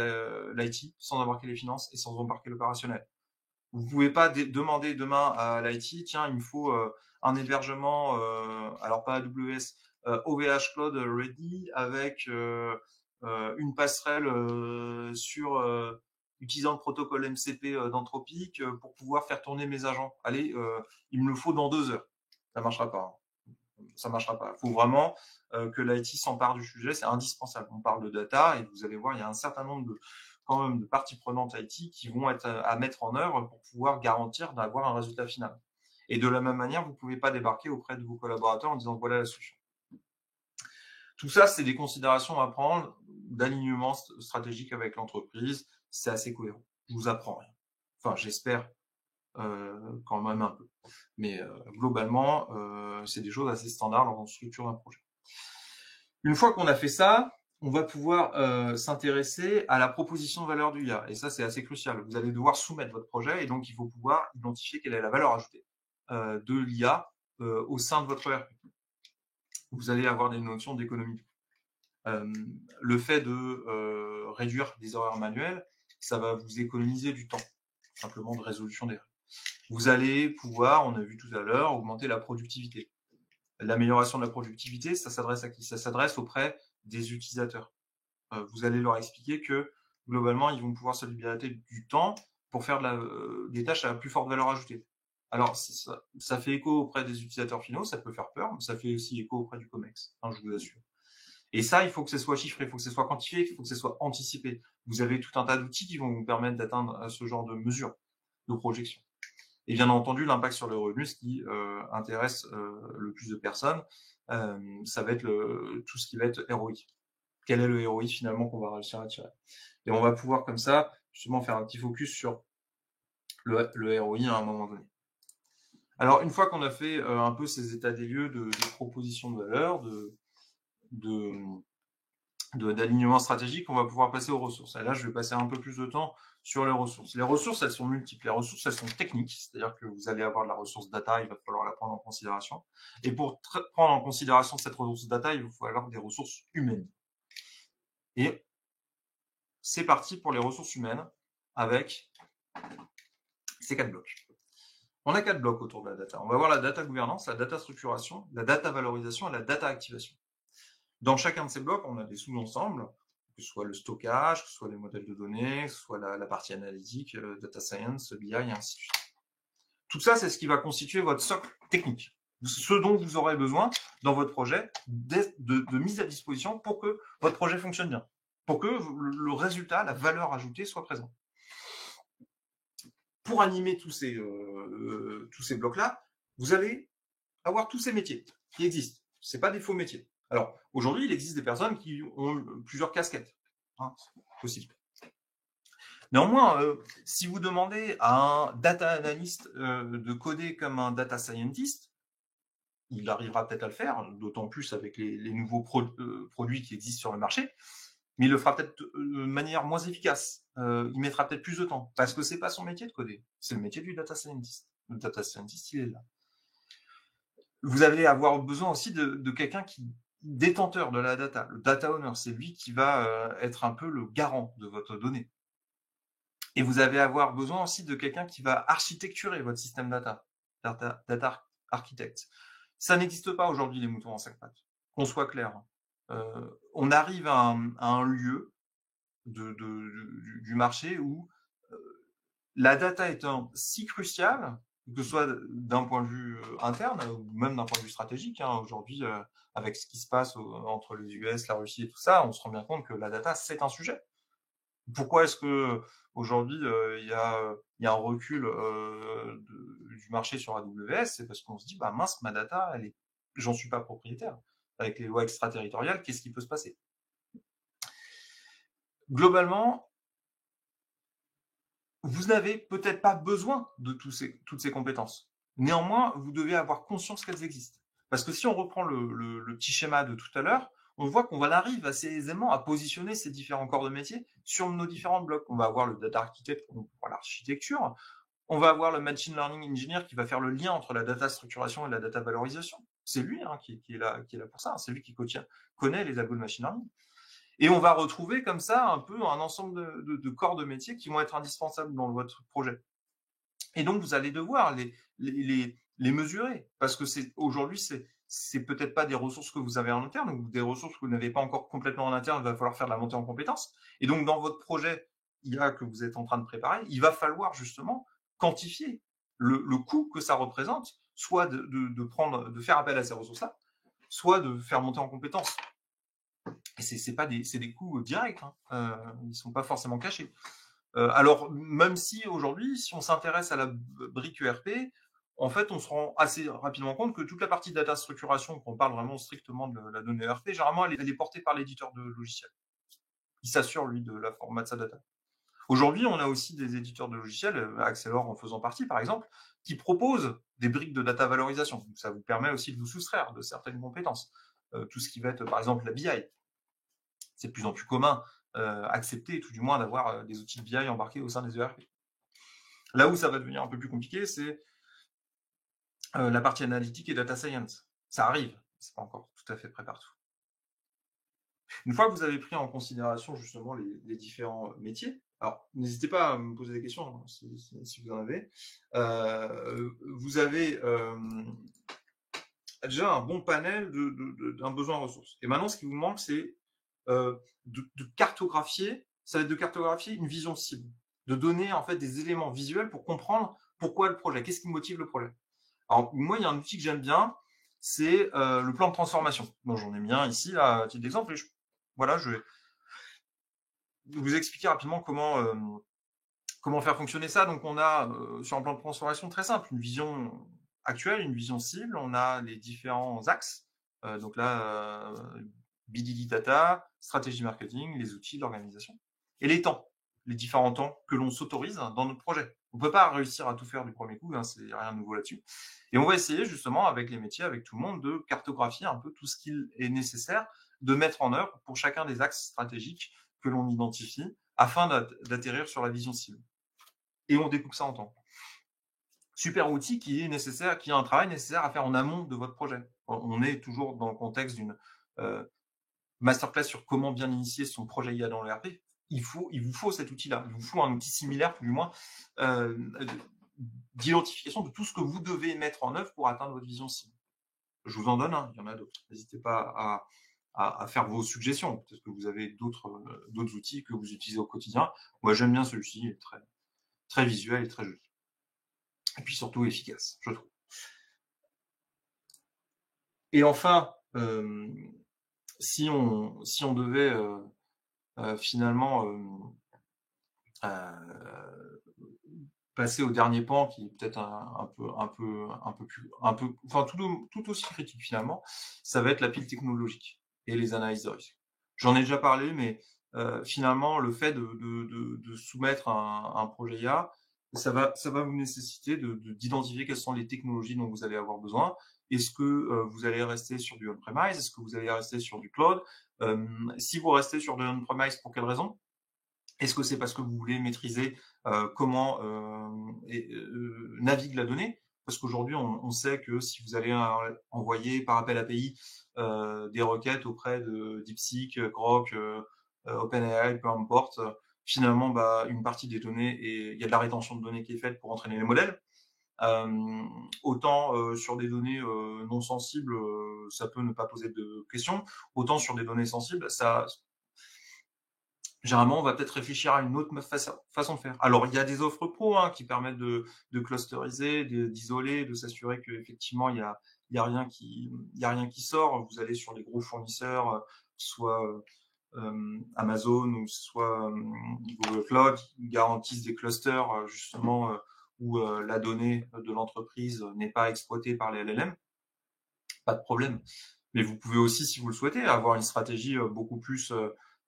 Speaker 2: l'IT, sans embarquer les finances et sans embarquer l'opérationnel. Vous ne pouvez pas demander demain à l'IT, tiens, il me faut un hébergement, alors pas AWS, OVH Cloud Ready avec une passerelle utilisant le protocole MCP d'Anthropic pour pouvoir faire tourner mes agents. Allez, il me le faut dans 2 heures. Ça marchera pas. Ça marchera pas. Il faut vraiment que l'IT s'empare du sujet. C'est indispensable. On parle de data et vous allez voir, il y a un certain nombre de parties prenantes IT qui vont être à mettre en œuvre pour pouvoir garantir d'avoir un résultat final. Et de la même manière, vous ne pouvez pas débarquer auprès de vos collaborateurs en disant voilà la solution. Tout ça, c'est des considérations à prendre d'alignement stratégique avec l'entreprise. C'est assez cohérent. Je vous apprends rien. Enfin, j'espère quand même un peu. Mais globalement, c'est des choses assez standards dans la structure d'un projet. Une fois qu'on a fait ça, on va pouvoir s'intéresser à la proposition de valeur du IA. Et ça, c'est assez crucial. Vous allez devoir soumettre votre projet et donc il faut pouvoir identifier quelle est la valeur ajoutée de l'IA au sein de votre ERP. Vous allez avoir des notions d'économie. Le fait de réduire des erreurs manuelles, ça va vous économiser du temps, simplement de résolution d'erreurs. Vous allez pouvoir, on a vu tout à l'heure, augmenter la productivité. L'amélioration de la productivité, ça s'adresse à qui? Ça s'adresse auprès des utilisateurs. Vous allez leur expliquer que globalement, ils vont pouvoir se libérer du temps pour faire des tâches à la plus forte valeur ajoutée. Alors, ça fait écho auprès des utilisateurs finaux, ça peut faire peur, mais ça fait aussi écho auprès du COMEX, je vous assure. Et ça, il faut que ce soit chiffré, il faut que ce soit quantifié, il faut que ce soit anticipé. Vous avez tout un tas d'outils qui vont vous permettre d'atteindre ce genre de mesures, de projections. Et bien entendu, l'impact sur le revenu, ce qui intéresse le plus de personnes, ça va être tout ce qui va être ROI. Quel est le ROI finalement qu'on va réussir à tirer? Et on va pouvoir comme ça, justement, faire un petit focus sur le ROI à un moment donné. Alors, une fois qu'on a fait un peu ces états des lieux de proposition de valeur, d'alignement stratégique, on va pouvoir passer aux ressources. Et là, je vais passer un peu plus de temps sur les ressources. Les ressources, elles sont multiples. Les ressources, elles sont techniques, c'est-à-dire que vous allez avoir de la ressource data, il va falloir la prendre en considération. Et pour prendre en considération cette ressource data, il va falloir des ressources humaines. Et c'est parti pour les ressources humaines avec ces 4 blocs. On a 4 blocs autour de la data. On va voir la data gouvernance, la data structuration, la data valorisation et la data activation. Dans chacun de ces blocs, on a des sous-ensembles, que ce soit le stockage, que ce soit les modèles de données, que ce soit la partie analytique, data science, BI et ainsi de suite. Tout ça, c'est ce qui va constituer votre socle technique, ce dont vous aurez besoin dans votre projet de mise à disposition pour que votre projet fonctionne bien, pour que le résultat, la valeur ajoutée soit présente. Pour animer tous ces blocs-là, vous allez avoir tous ces métiers qui existent. Ce n'est pas des faux métiers. Alors, aujourd'hui, il existe des personnes qui ont plusieurs casquettes. Possible. Néanmoins, si vous demandez à un data analyst de coder comme un data scientist, il arrivera peut-être à le faire, d'autant plus avec les nouveaux produits qui existent sur le marché, mais il le fera peut-être de manière moins efficace. Il mettra peut-être plus de temps, parce que c'est pas son métier de coder, c'est le métier du data scientist. Le data scientist, il est là. Vous allez avoir besoin aussi de quelqu'un qui détenteur de la data, le data owner, c'est lui qui va être un peu le garant de votre donnée. Et vous allez avoir besoin aussi de quelqu'un qui va architecturer votre système data architect. Ça n'existe pas aujourd'hui, les moutons en 5 pattes. Qu'on soit clair. On arrive à un lieu du marché où la data étant si cruciale, que ce soit d'un point de vue interne ou même d'un point de vue stratégique, aujourd'hui, avec ce qui se passe entre les US, la Russie et tout ça, on se rend bien compte que la data, c'est un sujet. Pourquoi est-ce que aujourd'hui il y a un recul du marché sur AWS? C'est parce qu'on se dit, mince, ma data, j'en suis pas propriétaire. Avec les lois extraterritoriales, qu'est-ce qui peut se passer? Globalement, vous n'avez peut-être pas besoin de toutes ces compétences. Néanmoins, vous devez avoir conscience qu'elles existent. Parce que si on reprend le petit schéma de tout à l'heure, on voit qu'on arrive assez aisément à positionner ces différents corps de métier sur nos différents blocs. On va avoir le data architect pour l'architecture. On va avoir le machine learning engineer qui va faire le lien entre la data structuration et la data valorisation. C'est lui qui est là pour ça. C'est lui qui connaît les algos de machine learning. Et on va retrouver comme ça un peu un ensemble de corps de métier qui vont être indispensables dans votre projet. Et donc, vous allez devoir les mesurer, parce que aujourd'hui, c'est peut-être pas des ressources que vous avez en interne, ou des ressources que vous n'avez pas encore complètement en interne, il va falloir faire de la montée en compétences. Et donc, dans votre projet IA que vous êtes en train de préparer, il va falloir justement quantifier le coût que ça représente, soit de faire appel à ces ressources-là, soit de faire monter en compétences. Et c'est des coûts directs, ils sont pas forcément cachés. Alors, même si aujourd'hui, si on s'intéresse à la brique ERP, en fait, on se rend assez rapidement compte que toute la partie data structuration, qu'on parle vraiment strictement de la donnée ERP, généralement, elle est portée par l'éditeur de logiciels. il s'assure, lui, de la format de sa data. Aujourd'hui, on a aussi des éditeurs de logiciels, Axelor en faisant partie, par exemple, qui proposent des briques de data valorisation. Donc, ça vous permet aussi de vous soustraire de certaines compétences. Tout ce qui va être, par exemple, la BI. C'est de plus en plus commun, accepté, tout du moins, d'avoir des outils de BI embarqués au sein des ERP. Là où ça va devenir un peu plus compliqué, c'est la partie analytique et data science. Ça arrive, c'est pas encore tout à fait prêt partout. Une fois que vous avez pris en considération justement les différents métiers, alors n'hésitez pas à me poser des questions hein, si vous en avez. Vous avez déjà un bon panel d'un besoin en ressources. Et maintenant, ce qui vous manque, c'est de cartographier, ça va être de cartographier une vision cible, de donner en fait des éléments visuels pour comprendre pourquoi le projet, qu'est-ce qui motive le projet. Alors moi, il y a un outil que j'aime bien, c'est le plan de transformation. Bon, j'en ai mis un ici, là, à titre d'exemple, et voilà, je vais vous expliquer rapidement comment faire fonctionner ça. Donc, on a sur un plan de transformation très simple, une vision actuelle, une vision cible. On a les différents axes. Donc là, BDD Data, stratégie marketing, les outils, l'organisation. Et les temps, les différents temps que l'on s'autorise dans notre projet. On ne peut pas réussir à tout faire du premier coup, hein, c'est rien de nouveau là-dessus. Et on va essayer justement avec les métiers, avec tout le monde, de cartographier un peu tout ce qu'il est nécessaire de mettre en œuvre pour chacun des axes stratégiques que l'on identifie afin d'atterrir sur la vision cible. Et on découpe ça en temps. Super outil qui est nécessaire, qui a un travail nécessaire à faire en amont de votre projet. On est toujours dans le contexte d'une masterclass sur comment bien initier son projet IA dans le RP. Il vous faut cet outil-là. Il vous faut un outil similaire, plus ou moins, d'identification de tout ce que vous devez mettre en œuvre pour atteindre votre vision cible. Je vous en donne, hein, il y en a d'autres. N'hésitez pas à faire vos suggestions. Peut-être que vous avez d'autres outils que vous utilisez au quotidien. Moi, j'aime bien celui-ci, il est très, très visuel et très joli. Et puis surtout efficace, je trouve. Et enfin, si on devait finalement passer au dernier pan, qui est peut-être un peu plus, enfin tout aussi critique finalement, ça va être la pile technologique et les analyses de risque. J'en ai déjà parlé, mais finalement le fait de soumettre un projet IA, ça va vous nécessiter d'identifier quelles sont les technologies dont vous allez avoir besoin. Est-ce que vous allez rester sur du on-premise? Est-ce que vous allez rester sur du cloud? Si vous restez sur du on-premise, pour quelle raison? Est-ce que c'est parce que vous voulez maîtriser comment navigue la donnée? Parce qu'aujourd'hui, on sait que si vous allez envoyer par appel API des requêtes auprès de DeepSeek, Grok, OpenAI, peu importe, finalement, une partie des données, il y a de la rétention de données qui est faite pour entraîner les modèles. Autant sur des données non sensibles, ça peut ne pas poser de questions. Autant sur des données sensibles, généralement, on va peut-être réfléchir à une autre façon de faire. Alors, il y a des offres pro qui permettent de clusteriser, d'isoler, de s'assurer qu'effectivement, il y a rien qui sort. Vous allez sur les gros fournisseurs, soit Amazon ou soit Google Cloud, qui garantissent des clusters justement où la donnée de l'entreprise n'est pas exploitée par les LLM. Pas de problème. Mais vous pouvez aussi, si vous le souhaitez, avoir une stratégie beaucoup plus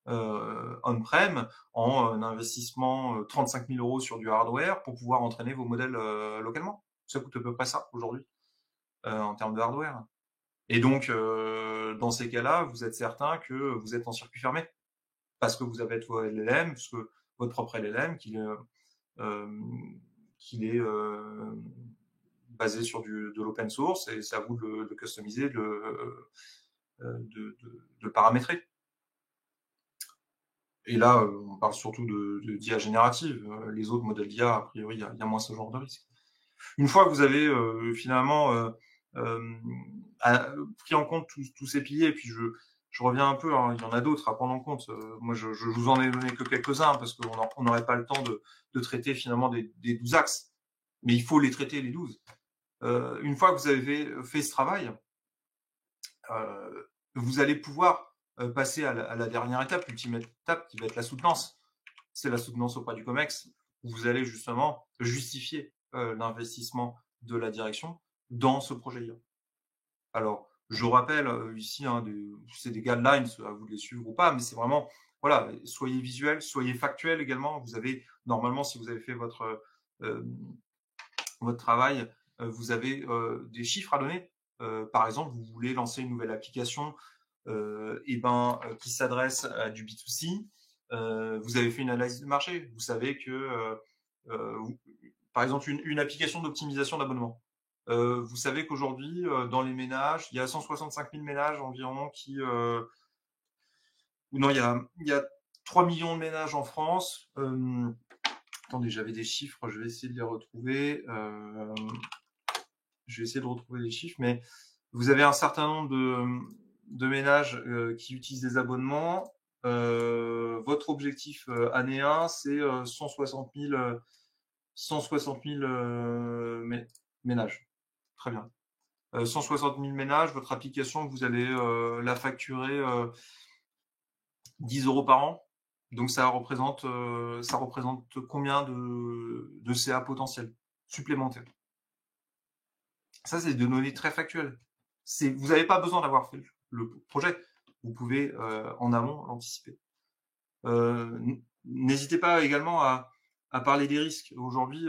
Speaker 2: on-prem en investissement 35 000 € sur du hardware pour pouvoir entraîner vos modèles localement. Ça coûte à peu près ça aujourd'hui en termes de hardware. Et donc, dans ces cas-là, vous êtes certain que vous êtes en circuit fermé parce que vous avez vos LLM, parce que votre propre LLM, qu'il est basé sur de l'open source et c'est à vous de customiser, de paramétrer. Et là, on parle surtout d'IA générative. Les autres modèles d'IA, a priori, il y a moins ce genre de risque. Une fois que vous avez finalement pris en compte tous ces piliers, et puis je reviens un peu, hein, il y en a d'autres à prendre en compte. Moi, je vous en ai donné que quelques-uns parce qu'on n'aurait pas le temps de traiter finalement des 12 axes. Mais il faut les traiter, les 12. Une fois que vous avez fait ce travail, vous allez pouvoir passer à la dernière étape, l'ultime étape qui va être la soutenance. C'est la soutenance auprès du COMEX, où vous allez justement justifier l'investissement de la direction dans ce projet IA. Alors, je rappelle ici, c'est des guidelines, à vous de les suivre ou pas, mais c'est vraiment voilà, soyez visuel, soyez factuel également. Vous avez, normalement, si vous avez fait votre travail, vous avez des chiffres à donner. Par exemple, vous voulez lancer une nouvelle application qui s'adresse à du B2C. Vous avez fait une analyse de marché. Vous savez que, par exemple, une application d'optimisation d'abonnement. Vous savez qu'aujourd'hui, dans les ménages, il y a 165 000 ménages environ qui... non, il y a 3 millions de ménages en France. Attendez, j'avais des chiffres, je vais essayer de les retrouver. Je vais essayer de retrouver les chiffres, mais vous avez un certain nombre de ménages qui utilisent des abonnements. Votre objectif année 1, c'est 160 000 ménages. Très bien. 160 000 ménages, votre application, vous allez la facturer 10 € par an. Donc ça représente combien de CA potentiels supplémentaires? Ça, c'est des données très factuelles. Vous n'avez pas besoin d'avoir fait le projet. Vous pouvez en amont l'anticiper. N'hésitez pas également à parler des risques. Aujourd'hui,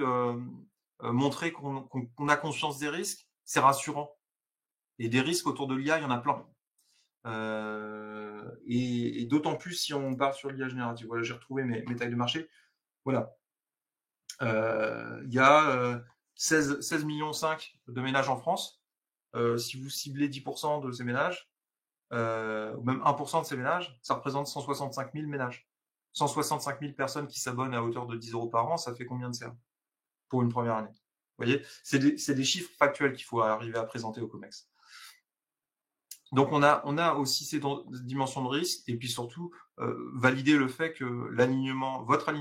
Speaker 2: montrer qu'on a conscience des risques, c'est rassurant. Et des risques autour de l'IA, il y en a plein. Et d'autant plus si on part sur l'IA générative. Voilà, j'ai retrouvé mes tailles de marché. Voilà. Il y a 16,5 millions de ménages en France. Si vous ciblez 10% de ces ménages, ou même 1% de ces ménages, ça représente 165 000 ménages. 165 000 personnes qui s'abonnent à hauteur de 10 € par an, ça fait combien de CA pour une première année? Vous voyez, c'est des chiffres factuels qu'il faut arriver à présenter au COMEX. Donc on a aussi ces dimensions de risque, et puis surtout valider le fait que l'alignement, votre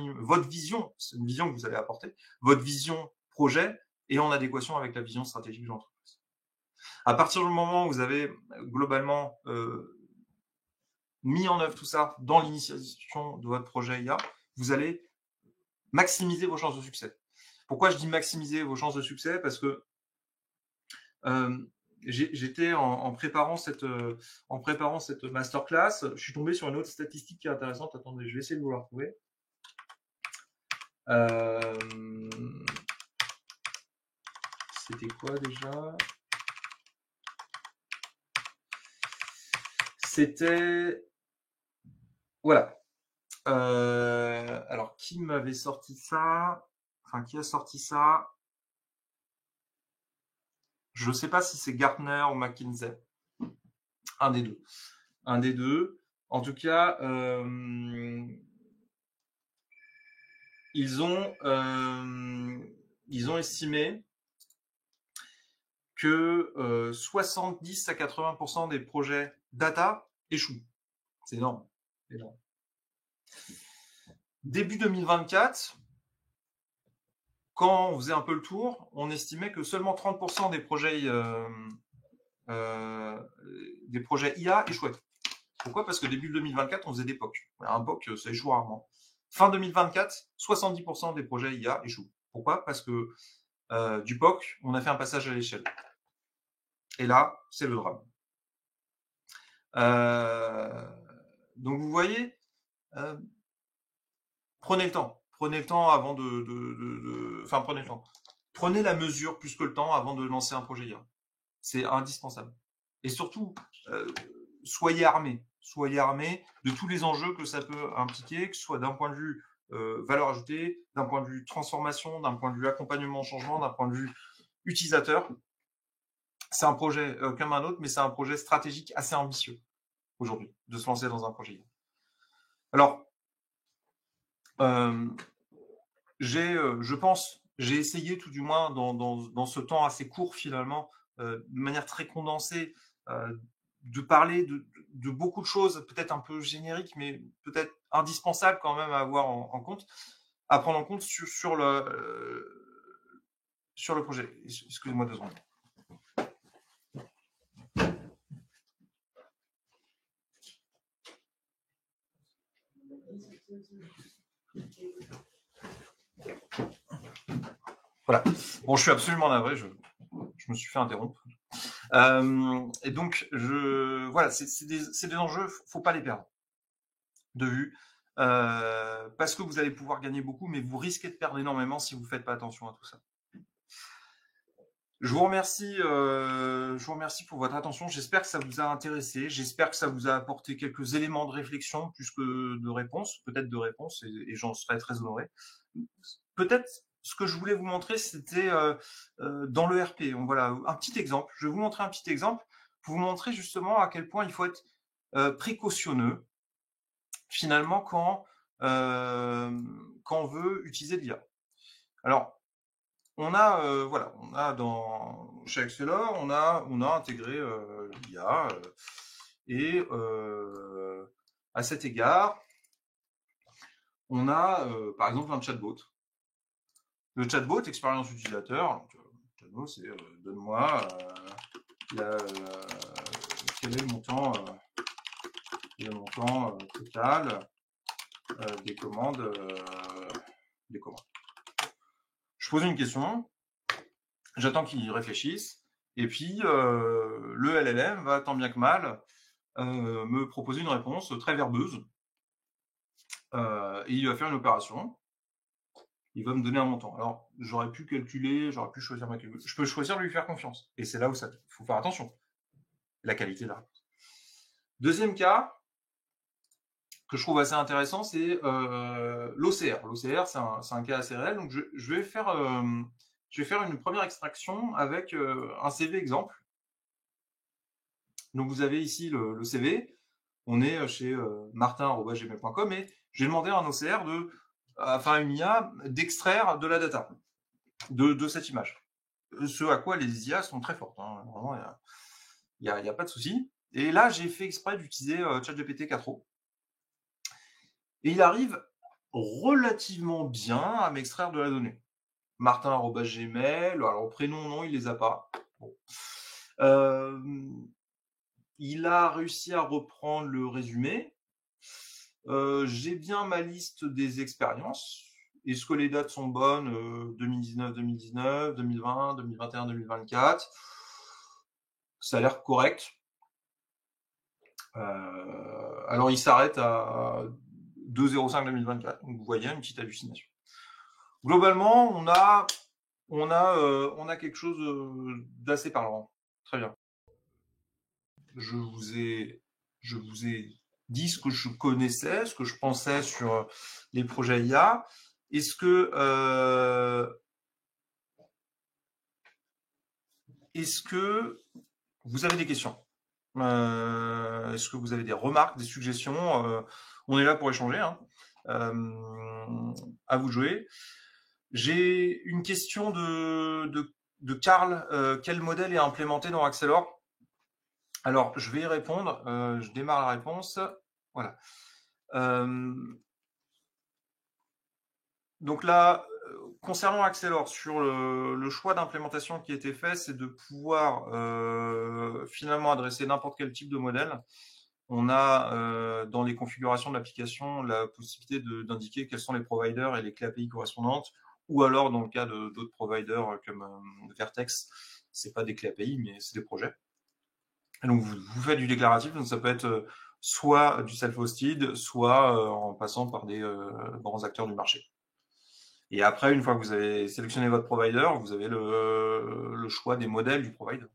Speaker 2: vision, c'est une vision que vous allez apporter, votre vision projet est en adéquation avec la vision stratégique de l'entreprise. À partir du moment où vous avez globalement mis en œuvre tout ça dans l'initiation de votre projet IA, vous allez maximiser vos chances de succès. Pourquoi je dis maximiser vos chances de succès? Parce que j'étais en préparant cette masterclass, je suis tombé sur une autre statistique qui est intéressante. Attendez, je vais essayer de vous la retrouver. C'était quoi déjà? C'était... Voilà. Alors, qui m'avait sorti ça? Enfin, qui a sorti ça? Je ne sais pas si c'est Gartner ou McKinsey. Un des deux. En tout cas, ils ont estimé que 70 à 80% des projets data échouent. C'est énorme. Début 2024, quand on faisait un peu le tour, on estimait que seulement 30% des projets IA échouaient. Pourquoi? Parce que début 2024, on faisait des POC. Un POC, ça échoue rarement. Fin 2024, 70% des projets IA échouent. Pourquoi? Parce que du POC, on a fait un passage à l'échelle. Et là, c'est le drame. Donc vous voyez, prenez le temps avant prenez le temps. Prenez la mesure plus que le temps avant de lancer un projet IA. C'est indispensable. Et surtout, soyez armés de tous les enjeux que ça peut impliquer, que ce soit d'un point de vue valeur ajoutée, d'un point de vue transformation, d'un point de vue accompagnement au changement, d'un point de vue utilisateur. C'est un projet comme un autre, mais c'est un projet stratégique assez ambitieux aujourd'hui, de se lancer dans un projet IA. Alors, je pense, j'ai essayé tout du moins dans ce temps assez court finalement, de manière très condensée, de parler de beaucoup de choses, peut-être un peu génériques, mais peut-être indispensables quand même à avoir en compte, à prendre en compte sur le projet. Excusez-moi 2 secondes. Voilà. Bon, je suis absolument navré, je me suis fait interrompre. Et donc, voilà, c'est des enjeux, faut pas les perdre. de vue, parce que vous allez pouvoir gagner beaucoup, mais vous risquez de perdre énormément si vous ne faites pas attention à tout ça. Je vous remercie pour votre attention. J'espère que ça vous a intéressé. J'espère que ça vous a apporté quelques éléments de réflexion plus que de réponse, peut-être de réponse, et j'en serais très honoré. Peut-être ce que je voulais vous montrer, c'était dans le RP. Donc, voilà, un petit exemple. Je vais vous montrer un petit exemple pour vous montrer justement à quel point il faut être précautionneux finalement quand on veut utiliser l'IA. Alors, on a chez Accelor, on a intégré l'IA et à cet égard, on a par exemple un chatbot. Le chatbot, expérience utilisateur, donc, le chatbot, c'est donne-moi quel est le montant total des commandes. Je pose une question, j'attends qu'il réfléchisse, et puis le LLM va tant bien que mal me proposer une réponse très verbeuse, et il va faire une opération, il va me donner un montant. Alors, j'aurais pu calculer, j'aurais pu choisir ma calcul. Je peux choisir de lui faire confiance, et c'est là où il faut faire attention, la qualité de la réponse. Deuxième cas, que je trouve assez intéressant, c'est l'OCR. L'OCR, c'est un cas assez réel, donc je vais faire une première extraction avec un CV exemple. Donc vous avez ici le CV, on est chez martin@gmail.com, et j'ai demandé à un OCR une IA d'extraire de la data de cette image. Ce à quoi les IA sont très fortes, hein. Vraiment, il y a pas de souci. Et là, j'ai fait exprès d'utiliser ChatGPT 4o. Et il arrive relativement bien à m'extraire de la donnée. Martin@gmail, alors prénom, non, il les a pas. Bon. Il a réussi à reprendre le résumé. J'ai bien ma liste des expériences. Est-ce que les dates sont bonnes 2019, 2019, 2020, 2021, 2024. Ça a l'air correct. Alors, il s'arrête à 2,05 2024. Donc, vous voyez, une petite hallucination. Globalement, on a quelque chose d'assez parlant. Très bien. Je vous ai dit ce que je connaissais, ce que je pensais sur les projets IA. Est-ce que vous avez des questions? Est-ce que vous avez des remarques, des suggestions? On est là pour échanger, hein. À vous de jouer. J'ai une question de Karl. Quel modèle est implémenté dans Accelor? Alors, je vais y répondre. Je démarre la réponse. Voilà. Donc là, concernant Accelor, sur le choix d'implémentation qui a été fait, c'est de pouvoir finalement adresser n'importe quel type de modèle. On a dans les configurations de l'application la possibilité d'indiquer quels sont les providers et les clés API correspondantes, ou alors dans le cas d'autres providers comme Vertex, c'est pas des clés API, mais c'est des projets. Et donc vous faites du déclaratif, donc ça peut être soit du self-hosted, soit en passant par des grands acteurs du marché. Et après, une fois que vous avez sélectionné votre provider, vous avez le choix des modèles du provider.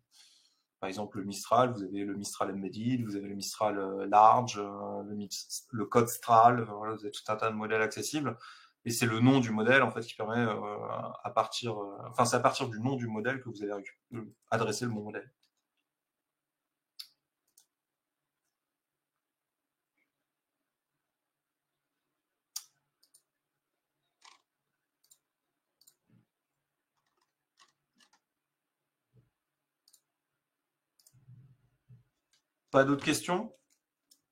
Speaker 2: Par exemple, le Mistral, vous avez le Mistral Embedded, vous avez le Mistral Large, le Code Stral, voilà, vous avez tout un tas de modèles accessibles. Et c'est le nom du modèle en fait qui permet c'est à partir du nom du modèle que vous allez adresser le bon modèle. Pas d'autres questions?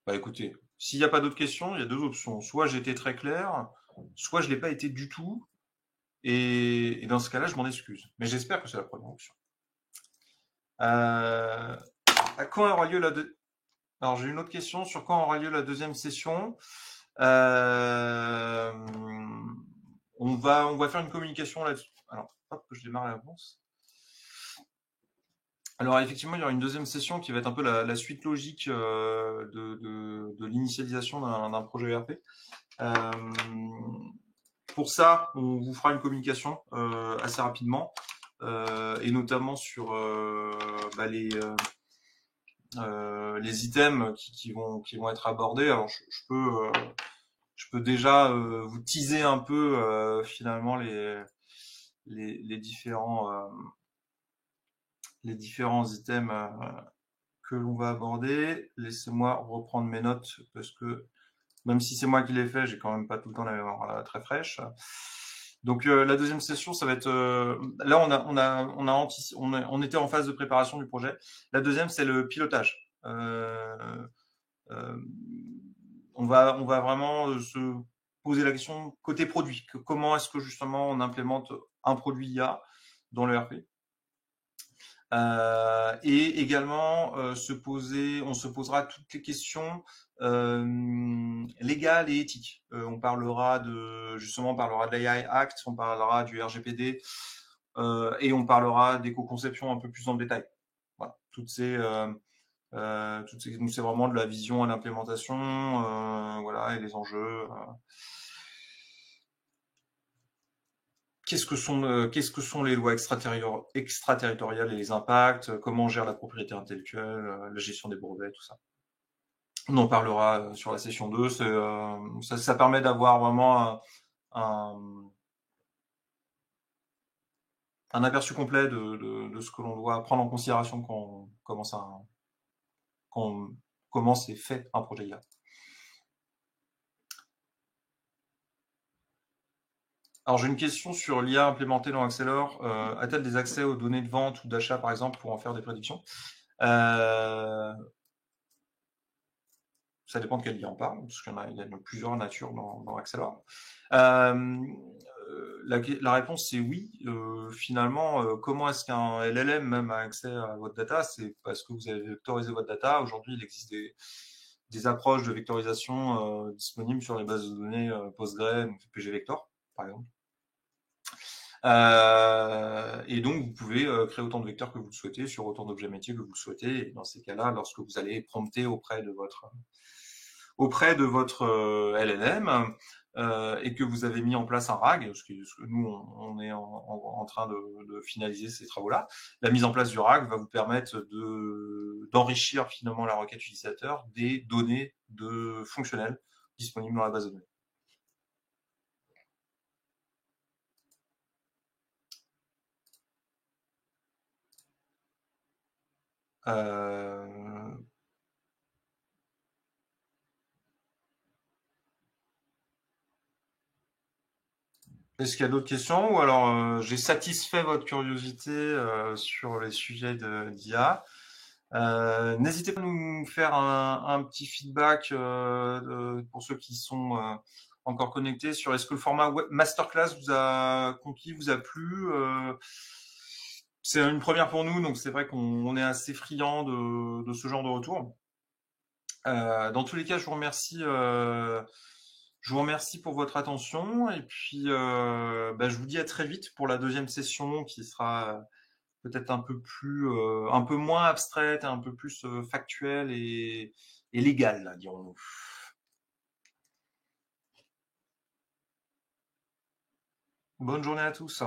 Speaker 2: Bah écoutez, s'il n'y a pas d'autres questions, il y a deux options. Soit j'ai été très clair, soit je ne l'ai pas été du tout. Et dans ce cas-là, je m'en excuse. Mais j'espère que c'est la première option. À quand aura lieu Alors j'ai une autre question sur quand aura lieu la deuxième session. On va faire une communication là-dessus. Alors, hop, je démarre la réponse. Alors effectivement, il y aura une deuxième session qui va être un peu la suite logique de l'initialisation d'un projet ERP. Pour ça, on vous fera une communication assez rapidement, et notamment sur les items qui vont être abordés. Alors je peux déjà vous teaser un peu finalement les différents items que l'on va aborder. Laissez-moi reprendre mes notes parce que même si c'est moi qui l'ai fait, j'ai quand même pas tout le temps la mémoire très fraîche. Donc la deuxième session, ça va être là on était en phase de préparation du projet. La deuxième, c'est le pilotage. Euh, on va vraiment se poser la question côté produit. Comment est-ce que justement on implémente un produit IA dans le RP? Et également on se posera toutes les questions légales et éthiques. On parlera de l'AI Act, on parlera du RGPD et on parlera d'éco-conception un peu plus en détail. Voilà, donc c'est vraiment de la vision à l'implémentation, voilà, et les enjeux. Qu'est-ce que sont les lois extraterritoriales et les impacts, comment on gère la propriété intellectuelle, la gestion des brevets, tout ça. On en parlera sur la session 2. Ça permet d'avoir vraiment un aperçu complet de ce que l'on doit prendre en considération quand on commence et fait un projet IA. Alors j'ai une question sur l'IA implémentée dans Accelor. A-t-elle des accès aux données de vente ou d'achat, par exemple, pour en faire des prédictions? Ça dépend de quelle IA on parle, parce qu'il y a plusieurs natures dans Accelor. La réponse, c'est oui. Finalement, comment est-ce qu'un LLM même a accès à votre data? C'est parce que vous avez vectorisé votre data. Aujourd'hui, il existe des approches de vectorisation disponibles sur les bases de données Postgre ou pgvector, par exemple. Et donc, vous pouvez créer autant de vecteurs que vous le souhaitez sur autant d'objets métiers que vous le souhaitez. Et dans ces cas-là, lorsque vous allez prompter auprès de votre LLM et que vous avez mis en place un RAG, parce que nous, on est en train de finaliser ces travaux-là, la mise en place du RAG va vous permettre d'enrichir finalement la requête utilisateur des données fonctionnelles disponibles dans la base de données. Est-ce qu'il y a d'autres questions? Ou alors j'ai satisfait votre curiosité sur les sujets d'IA. N'hésitez pas à nous faire un petit feedback pour ceux qui sont encore connectés sur est-ce que le format masterclass vous a conquis, vous a plu. C'est une première pour nous, donc c'est vrai qu'on est assez friand de ce genre de retour. Dans tous les cas, je vous remercie pour votre attention et puis je vous dis à très vite pour la deuxième session qui sera peut-être un peu moins abstraite, un peu plus factuelle et légale, dirons-nous. Bonne journée à tous.